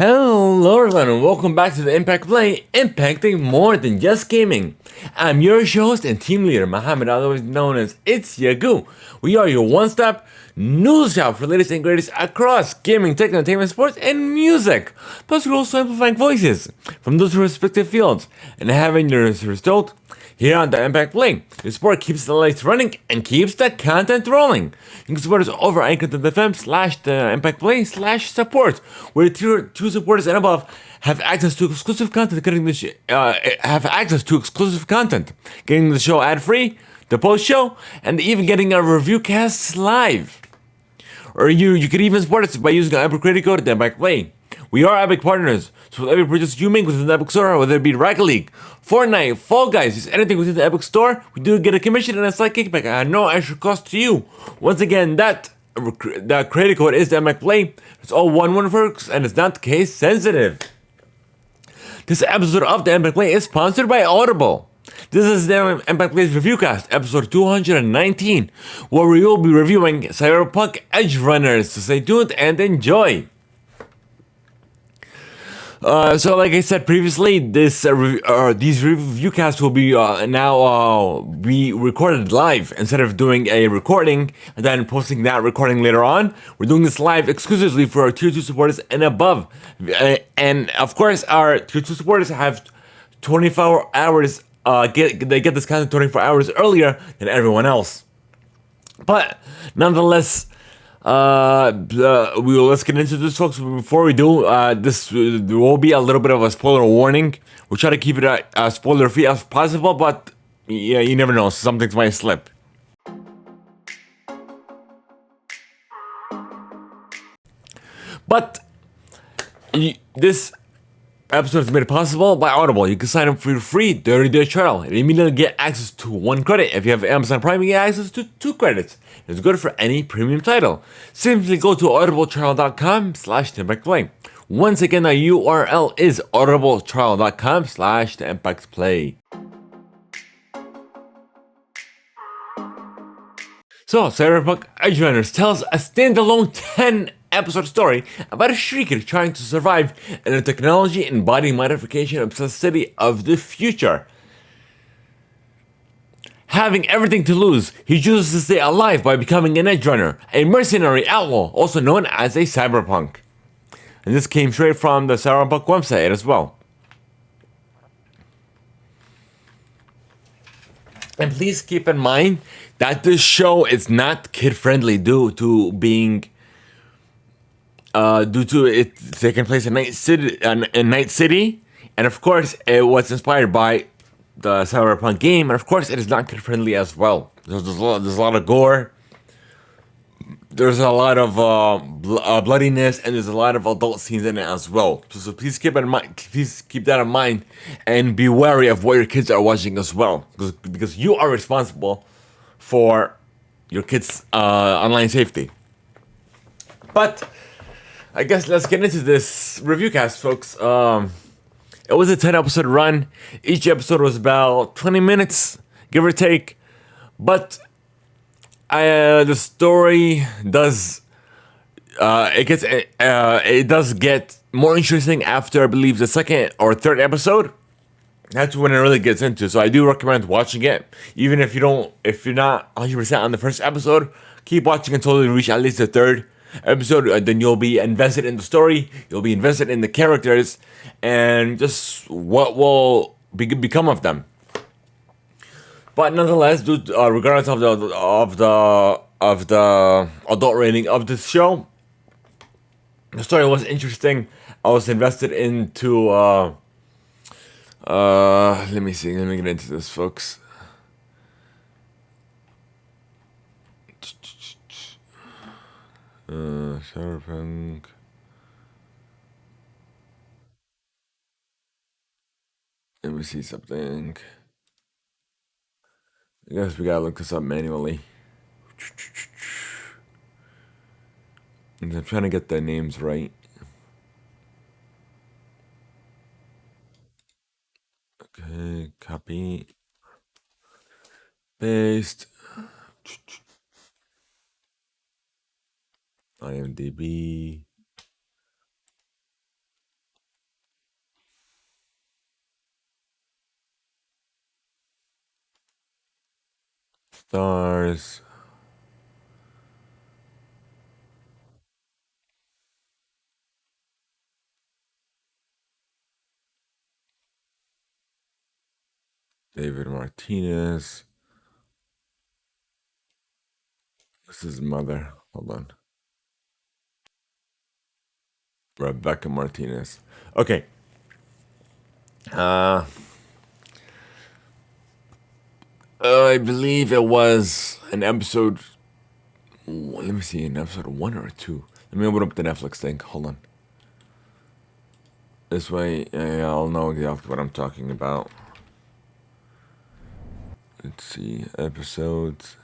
Hello everyone and welcome back to the Impact Play, impacting more than just gaming. I'm your host and team leader, Mohammed, otherwise known as It's Yagu. We are your one-stop news shop for the latest and greatest across gaming, tech, entertainment, sports, and music. Plus we're also amplifying voices from those respective fields and having their result here on the Impact Play. The sport keeps the lights running and keeps the content rolling. You can support us over anchor.fm/the Impact Play /support, where tier 2 supporters and above have access to exclusive content, getting the getting the show ad free, the post show, and even getting our review casts live. Or you could even support us by using our Epic credit code at the Impact Play. We are Epic partners, so with every purchase you make within the Epic Store, whether it be Rocket League, Fortnite, Fall Guys, just anything within the Epic Store, we do get a commission and a slight kickback at no extra cost to you. Once again, that credit code is the Epic Play. It's all one folks, and it's not case sensitive. This episode of the Impact Play is sponsored by Audible. This is the Impact Play's Reviewcast, episode 219, where we will be reviewing Cyberpunk Edgerunners. So stay tuned and enjoy. So like I said previously, these reviewcasts will be now be recorded live instead of doing a recording and then posting that recording later on. We're doing this live exclusively for our tier 2 supporters and above. And of course, our tier 2 supporters have 24 hours. They get this content 24 hours earlier than everyone else. But nonetheless, let's get into this, folks. Before we do, there will be a little bit of a spoiler warning. We'll try to keep it as spoiler free as possible, but yeah, you never know. Some things might slip. But this episode is made possible by Audible. You can sign up for your free 30-day trial and immediately get access to 1 credit. If you have Amazon Prime, you get access to 2 credits. It's good for any premium title. Simply go to audibletrial.com/theimpactplay. Once again, the URL is audibletrial.com/theimpactplay. So, Cyberpunk Edgerunners tells a standalone 10-episode story about a shrieker trying to survive in a technology and body modification obsessed city of the future. Having everything to lose, he chooses to stay alive by becoming an Edgerunner, a mercenary outlaw, also known as a cyberpunk. And this came straight from the Cyberpunk website as well. And please keep in mind that this show is not kid-friendly due to it taking place in Night City, and of course it was inspired by the Cyberpunk game, and of course it is not kid-friendly as well. There's a lot of gore, there's a lot of bloodiness, and there's a lot of adult scenes in it as well. So please keep that in mind, and be wary of what your kids are watching as well, because you are responsible for your kids' online safety. But I guess let's get into this review cast, folks. It was a 10-episode run. Each episode was about 20 minutes, give or take. But the story does it does get more interesting after, I believe, the second or third episode. That's when it really gets into. So I do recommend watching it, even if you're not 100% on the first episode. Keep watching until you reach at least the third episode, then you'll be invested in the story, you'll be invested in the characters, and just what will become of them. But nonetheless, regardless of the adult rating of this show, the story was interesting. I was invested into. Let me get into this, folks. Cyberpunk. Let me see something. I guess we gotta look this up manually. I'm trying to get the names right. Okay, copy. Paste. IMDb. Stars. David Martinez. This is mother. Hold on. Rebecca Martinez. Okay. Uh, I believe it was an episode. Let me see, an episode 1 or 2. Let me open up the Netflix thing. Hold on. This way, I'll know exactly what I'm talking about. Let's see, episodes.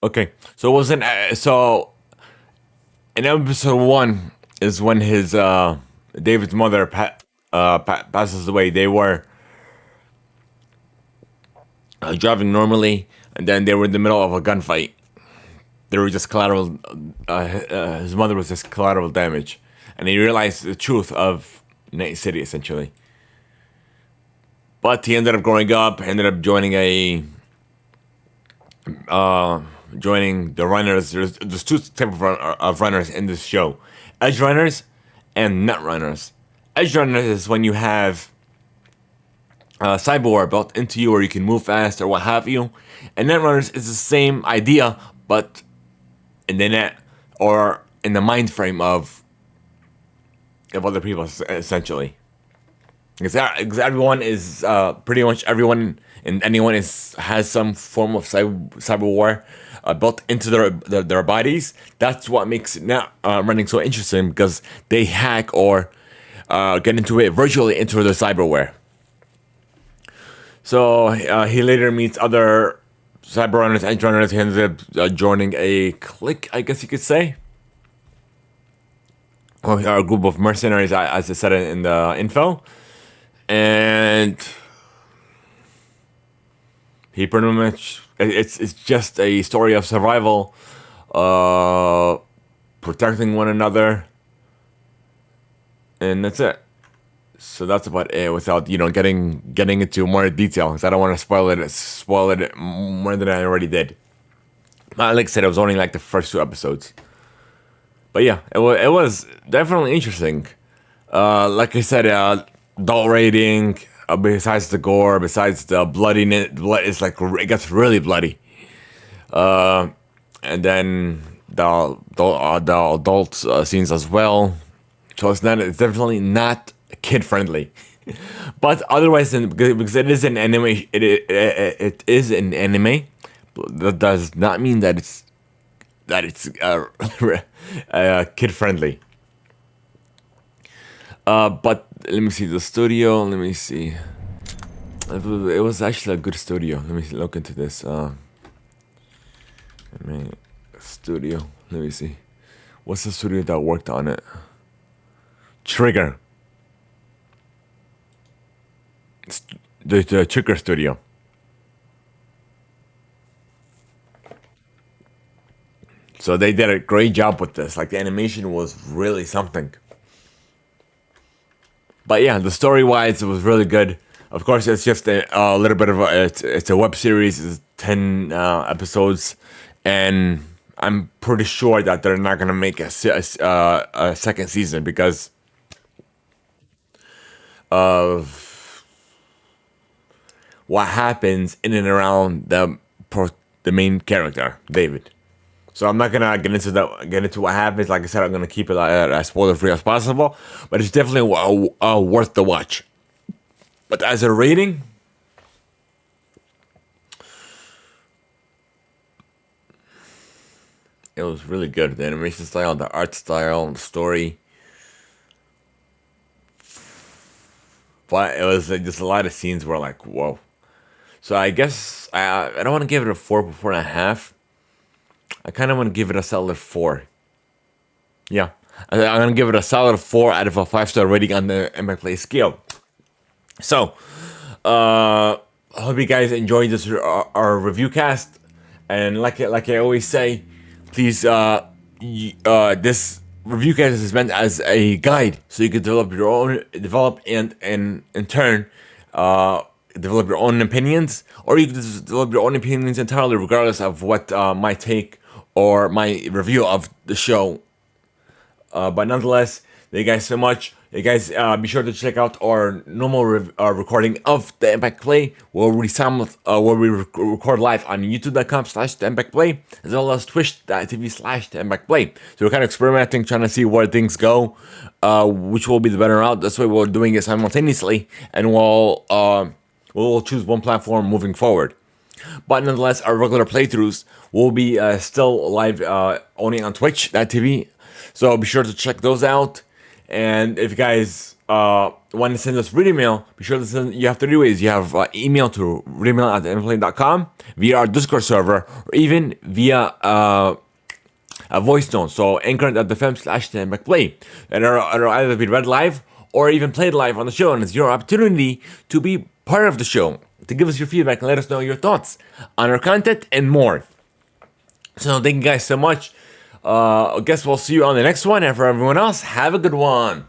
Okay, so it wasn't. So in episode 1 is when his David's mother passes away. They were driving normally, and then they were in the middle of a gunfight. They were just collateral. His mother was just collateral damage, and he realized the truth of Night City essentially. But he ended up growing up. Ended up joining joining the runners. There's two types of runners in this show: edge runners and nut runners. Edge runners is when you have cyberware built into you, or you can move fast, or what have you. And net runners is the same idea, but in the net or in the mind frame of other people, essentially. Because everyone is pretty much everyone and anyone is has some form of cyber war built into their bodies. That's what makes net running so interesting, because they hack or get into it virtually into the cyberware. So he later meets other cyber runners, edge runners. He ends up joining a clique, I guess you could say, or a group of mercenaries, as I said in the info. And he pretty much, it's just a story of survival, protecting one another, and that's it. So that's about it, without getting into more detail, because I don't want to spoil it more than I already did. Like I said, it was only like the first 2 episodes, but yeah, it was definitely interesting. Like I said, adult rating. Besides the gore, besides the bloodiness, blood is like it gets really bloody. And then the adult scenes as well. So it's definitely not kid friendly. But otherwise, because it is an anime, it is an anime. That does not mean that it's kid friendly. But let me see the studio. Let me see. It was actually a good studio. Let me look into this. Studio. Let me see. What's the studio that worked on it? Trigger. The Trigger Studio. So they did a great job with this. Like, the animation was really something. But yeah, the story wise, it was really good. Of course, it's just a little bit of it's a web series. It's 10 episodes, and I'm pretty sure that they're not gonna make a second season because of what happens in and around the main character, David. So I'm not gonna get into what happens. Like I said, I'm gonna keep it as spoiler free as possible. But it's definitely worth the watch. But as a rating, it was really good. The animation style, the art style, the story. But it was just a lot of scenes where like, whoa. So I guess I don't want to give it a 4.5. I kind of want to give it a solid 4. Yeah, I'm gonna give it a solid 4 out of a 5-star rating on the THEIMPACTPLAY scale. So, I hope you guys enjoyed this our review cast, and like I always say, please, this review guide is meant as a guide, so you can develop and in turn, develop your own opinions, or you can just develop your own opinions entirely, regardless of what my take or my review of the show. But nonetheless, thank you guys so much. You guys, be sure to check out our normal recording of the Impact Play, where we record live on youtube.com/TheImpactPlay, as well as twitch.tv/TheImpactPlay. So we're kind of experimenting, trying to see where things go, which will be the better route. That's why we're doing it simultaneously, and we'll choose one platform moving forward. But nonetheless, our regular playthroughs will be still live only on twitch.tv. So be sure to check those out. And if you guys want to send us reading mail, be sure to send. You have 3 ways. You have email to readingmail@theImpactPlay.com, via our Discord server, or even via a voice note. So anchor.fm/TheImpactPlay. And it'll either be read live or even played live on the show. And it's your opportunity to be part of the show, to give us your feedback and let us know your thoughts on our content and more. So thank you guys so much. I guess we'll see you on the next one. And for everyone else, have a good one.